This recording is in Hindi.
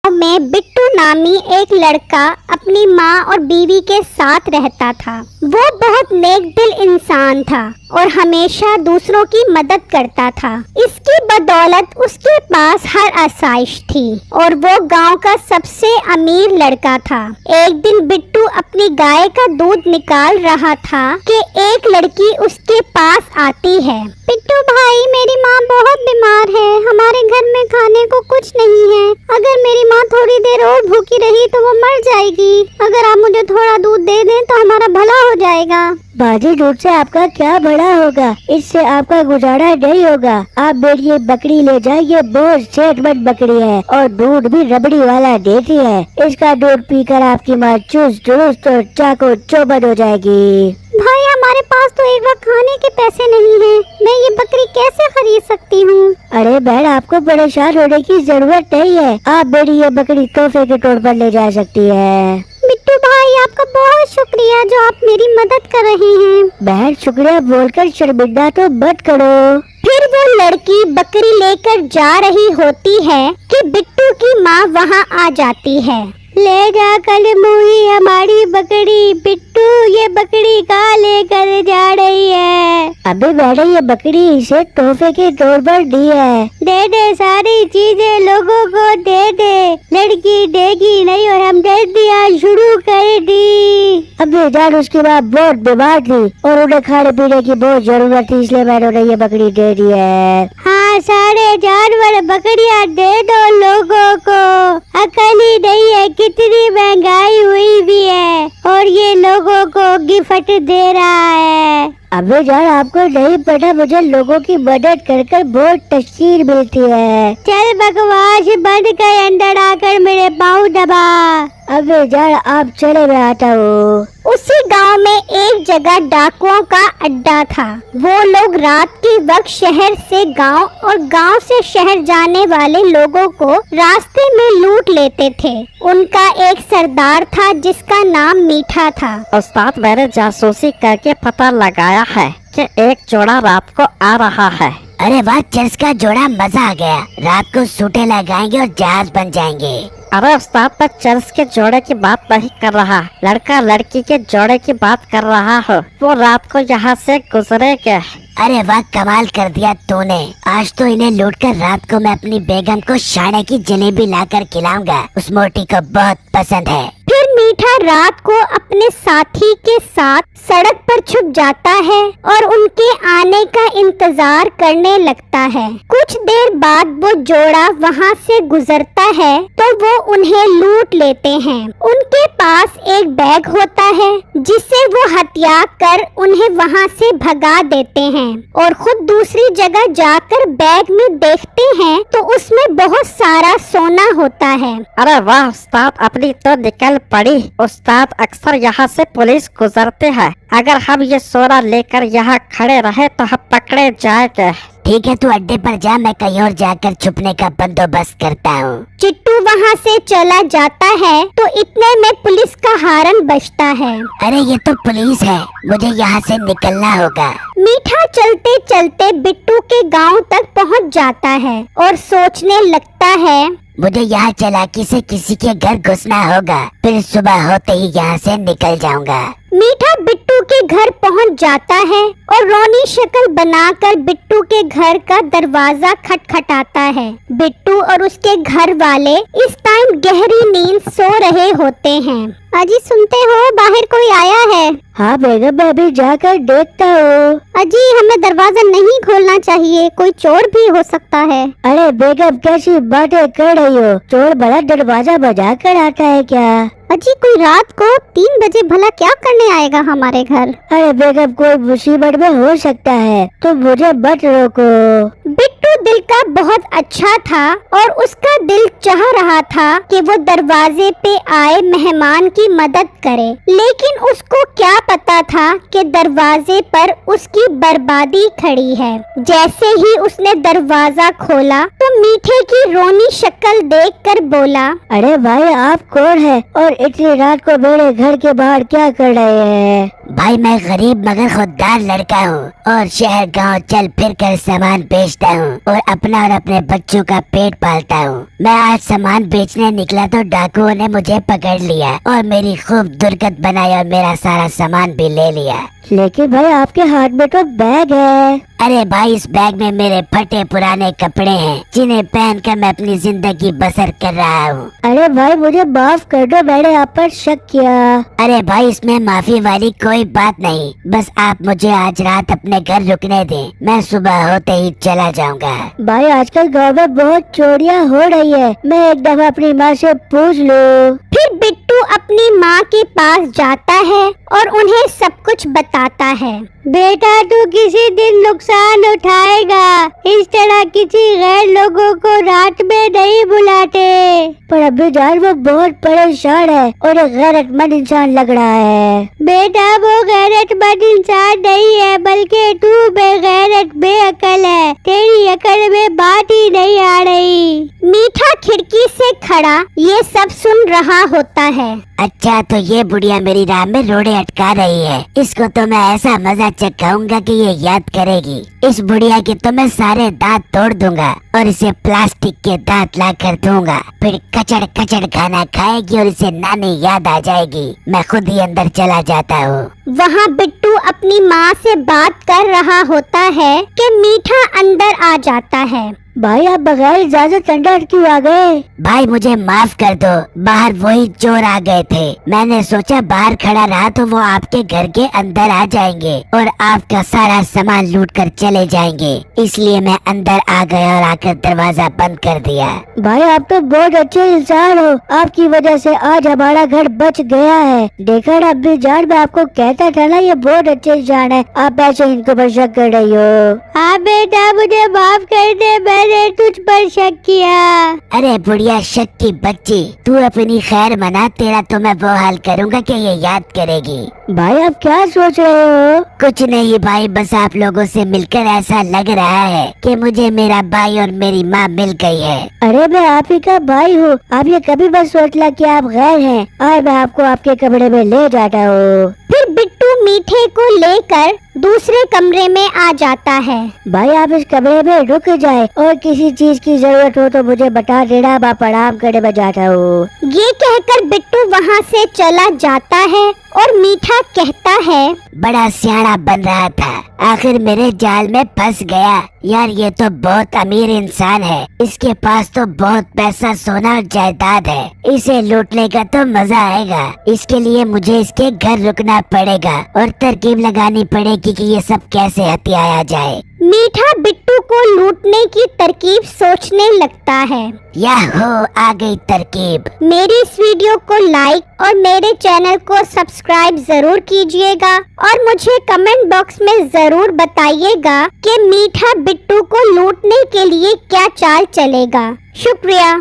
में बिट्टू नामी एक लड़का अपनी माँ और बीवी के साथ रहता था। वो बहुत नेक दिल इंसान था और हमेशा दूसरों की मदद करता था। इसकी बदौलत उसके पास हर आसाइश थी और वो गांव का सबसे अमीर लड़का था। एक दिन बिट्टू अपनी गाय का दूध निकाल रहा था कि एक लड़की उसके पास आती है। बिट्टू भाई, मेरी माँ बहुत बीमार है, हमारे घर में खाने को कुछ नहीं है। अगर मेरी माँ थोड़ी देर और भूखी रही तो वो मर जाएगी। अगर आप मुझे थोड़ा दूध दे दें तो हमारा भला हो जाएगा। बाजी, दूध से आपका क्या भला होगा, इससे आपका गुजारा नहीं होगा। आप मेरी बकरी ले जाइए, बहुत सेहतमंद बकरी है और दूध भी रबड़ी वाला देती है। इसका दूध पीकर आपकी माँ चुस्त दुरुस्त और चाको चौबंद हो जाएगी। भाई, हमारे पास तो एक वक्त खाने के पैसे नहीं हैं। मैं ये बकरी कैसे खरीद सकती हूँ? अरे बहन, आपको परेशान होने की जरूरत नहीं है। आप मेरी ये बकरी तोहफे के तौर पर ले जा सकती है। बिट्टू भाई, आपका बहुत शुक्रिया जो आप मेरी मदद कर रहे हैं। बहन, शुक्रिया बोलकर शर्मिंदा तो मत करो। फिर वो लड़की बकरी लेकर जा रही होती है कि बिट्टू की माँ वहाँ आ जाती है। ले जा कल मुही हमारी बकरी। बिट्टू, ये बकरी कहाँ लेकर जा रही है? अबे मैंने ये बकरी इसे तोहफे के तौर पर दी है। दे दे, सारी चीजें लोगों को दे दे। लड़की देगी नहीं और हम जल्दियाँ शुरू कर दी। अबे जान, उसकी माँ बहुत बीमार थी और उन्हें खाने पीने की बहुत जरूरत थी, इसलिए मैंने उन्हें ये बकरी दे दी है। हाँ, सारे जानवर बकरियाँ दे दो लोगों को। अकल ही नहीं है कितनी महंगाई हुई भी है और ये लोगों को गिफ्ट दे रहा है। अबे जान, आपको नहीं पता, मुझे लोगों की मदद कर कर बहुत तस्वीर मिलती है। चल बकवास बंद कर, अंदर आकर मेरे पाँव दबा। अबे जान, आप चले, मैं आता हूँ। उसी गांव में एक जगह डाकुओं का अड्डा था। वो लोग रात के वक्त शहर से गांव और गांव से शहर जाने वाले लोगों को रास्ते में लूट लेते थे। उनका एक सरदार था जिसका नाम मीठा था। उस्ताद, मैंने जासूसी करके पता लगाया है कि एक जोड़ा रात को आ रहा है। अरे वाह, चर्च का जोड़ा, मजा आ गया। रात को सूटे लगाएंगे और जहाज बन जाएंगे। अरे उस्ताद, मैं चर्च के जोड़े की बात नहीं कर रहा, लड़का लड़की के जोड़े की बात कर रहा हूँ। वो रात को यहाँ से गुजरेंगे। अरे वाह, कमाल कर दिया तूने। आज तो इन्हें लूटकर रात को मैं अपनी बेगम को शाने की जलेबी लाकर खिलाऊंगा। उस मोटी को बहुत पसंद है। फिर मीठा रात को अपने साथी के साथ सड़क पर छुप जाता है और उनके आने का इंतजार करने लगता है। कुछ देर बाद वो जोड़ा वहाँ से गुजरता है तो वो उन्हें लूट लेते हैं। उनके पास एक बैग होता है जिसे वो हथिया कर उन्हें वहाँ से भगा देते हैं और खुद दूसरी जगह जाकर बैग में देखते हैं तो उसमें बहुत सारा सोना होता है। अरे वाह उस्ताद, अपनी तो निकल पड़ी। उस्ताद, अक्सर यहाँ से पुलिस गुजरते हैं। अगर हम ये सोना लेकर यहाँ खड़े रहे तो हम पकड़े जाएंगे। ठीक है, तू अड्डे पर जा, मैं कहीं और जाकर छुपने का बंदोबस्त करता हूँ। चिट्टू वहाँ से चला जाता है तो इतने में पुलिस का हारन बजता है। अरे ये तो पुलिस है, मुझे यहाँ से निकलना होगा। मीठा चलते चलते बिट्टू के गांव तक पहुँच जाता है और सोचने लगता है, मुझे यहाँ चालाकी से किसी के घर घुसना होगा, फिर सुबह होते ही यहाँ से निकल जाऊंगा। मीठा बिट्टू के घर पहुंच जाता है और रोनी शक्ल बनाकर बिट्टू के घर का दरवाजा खटखटाता है। बिट्टू और उसके घर वाले इस टाइम गहरी नींद सो रहे होते हैं। अजी, सुनते हो, बाहर कोई आया है? हाँ बेगम, मैं अभी जाकर देखता हूँ। अजी, हमें दरवाजा नहीं खोलना चाहिए, कोई चोर भी हो सकता है। अरे बेगम, कैसी बातें कर रही हो? चोर बड़ा दरवाजा बजा कर आता है क्या? अजी, कोई रात को 3 बजे भला क्या करने आएगा हमारे घर? अरे बेगम, कोई मुसीबत में हो सकता है, तो मुझे मत रोको। बिट्टू दिल का बहुत अच्छा था और उसका दिल चाह रहा था कि वो दरवाजे पे आए मेहमान की मदद करे, लेकिन उसको क्या पता था कि दरवाजे पर उसकी बर्बादी खड़ी है। जैसे ही उसने दरवाजा खोला तो मीठे की रोनी शक्ल देखकर बोला, अरे भाई, आप कौन है और इतनी रात को मेरे घर के बाहर क्या कर रहे हैं? भाई, मैं गरीब मगर खुददार लड़का हूँ और शहर गांव चल फिर कर सामान बेचता हूँ। और अपना और अपने बच्चों का पेट पालता हूँ। मैं आज सामान बेचने निकला तो डाकुओं ने मुझे पकड़ लिया और मेरी खूब दुर्गत बनाई और मेरा सारा सामान भी ले लिया। लेकिन भाई आपके हाथ में तो बैग है। अरे भाई, इस बैग में मेरे फटे पुराने कपड़े हैं जिन्हें पहनकर मैं अपनी जिंदगी बसर कर रहा हूँ। अरे भाई मुझे माफ कर दो, मैंने आप पर शक किया। अरे भाई, इसमें माफी वाली कोई बात नहीं, बस आप मुझे आज रात अपने घर रुकने दें, मैं सुबह होते ही चला जाऊंगा। भाई आजकल गाँव में बहुत चोरियां हो रही है, मैं एक दफा अपनी माँ से पूछ लूं। फिर बिट्टू अपनी माँ के पास जाता है और उन्हें सब कुछ बताता है। बेटा तू किसी दिन नुकसान उठाएगा, इस तरह किसी गैर लोगों को रात में नहीं बुलाते। पर अभी जान वो बहुत परेशान है और एक गैरतमंद इंसान लग रहा है। बेटा वो गैरतमंद इंसान नहीं है, बल्कि तू बेगैरत बेअकल है, तेरी अकल में बात ही नहीं आ रही। मीठा खिड़की से खड़ा ये सब सुन रहा होता है। अच्छा, तो ये बुढ़िया मेरी राह में रोड़े अटका रही है, इसको तो मैं ऐसा मजा चखाऊंगा कि ये याद करेगी। इस बुढ़िया के तो मैं सारे दांत तोड़ दूंगा और इसे प्लास्टिक के दांत ला कर दूंगा, फिर कचड़ कचड़ खाना खाएगी और इसे नानी याद आ जाएगी। मैं खुद ही अंदर चला जाता हूँ। वहाँ बिट्टू अपनी माँ से बात कर रहा होता है कि मीठा अंदर आ जाता है। भाई आप बगैर इजाजत अंदर क्यों आ गए? भाई मुझे माफ कर दो, बाहर वही चोर आ गए थे। मैंने सोचा बाहर खड़ा रहा तो वो आपके घर के अंदर आ जाएंगे और आपका सारा सामान लूट कर चले जाएंगे, इसलिए मैं अंदर आ गया और आकर दरवाजा बंद कर दिया। भाई आप तो बहुत अच्छे इंसान हो, आपकी वजह से आज हमारा घर बच गया है। देखा ना अभी जान, मैं आपको कहता था ना ये बहुत अच्छे इंसान है, आप ऐसे इनको पर शक कर रही हो। हाँ बेटा मुझे माफ कर दे, मैंने तुझ पर शक किया। अरे बुढ़िया शक की बच्ची, तू अपनी खैर मना, तेरा तो मैं वो हाल करूँगा कि ये याद करेगी। भाई आप क्या सोच रहे हो? कुछ नहीं भाई, बस आप लोगों से मिलकर ऐसा लग रहा है कि मुझे मेरा भाई और मेरी माँ मिल गई है। अरे मैं आप ही का भाई हूँ, आप ये कभी बस सोचना कि आप गैर हैं। और मैं आपको आपके कमरे में ले जाता हूँ। फिर बिट्टू मीठे को लेकर दूसरे कमरे में आ जाता है। भाई आप इस कमरे में रुक जाए और किसी चीज की जरूरत हो तो मुझे बता देना, मैं प्रणाम करने में जाता हूँ। ये कहकर बिट्टू वहाँ से चला जाता है और मीठा कहता है, बड़ा सियाना बन रहा था, आखिर मेरे जाल में फंस गया। यार ये तो बहुत अमीर इंसान है, इसके पास तो बहुत पैसा सोना और जायदाद है, इसे लूटने का तो मजा आएगा। इसके लिए मुझे इसके घर रुकना पड़ेगा और तरकीब लगानी पड़ेगी कि ये सब कैसे हथियाया जाए। मीठा बिट्टू को लूटने की तरकीब सोचने लगता है। याहो, आ गई तरकीब। मेरी इस वीडियो को लाइक और मेरे चैनल को सब्सक्राइब जरूर कीजिएगा और मुझे कमेंट बॉक्स में जरूर बताइएगा कि मीठा बिट्टू को लूटने के लिए क्या चाल चलेगा। शुक्रिया।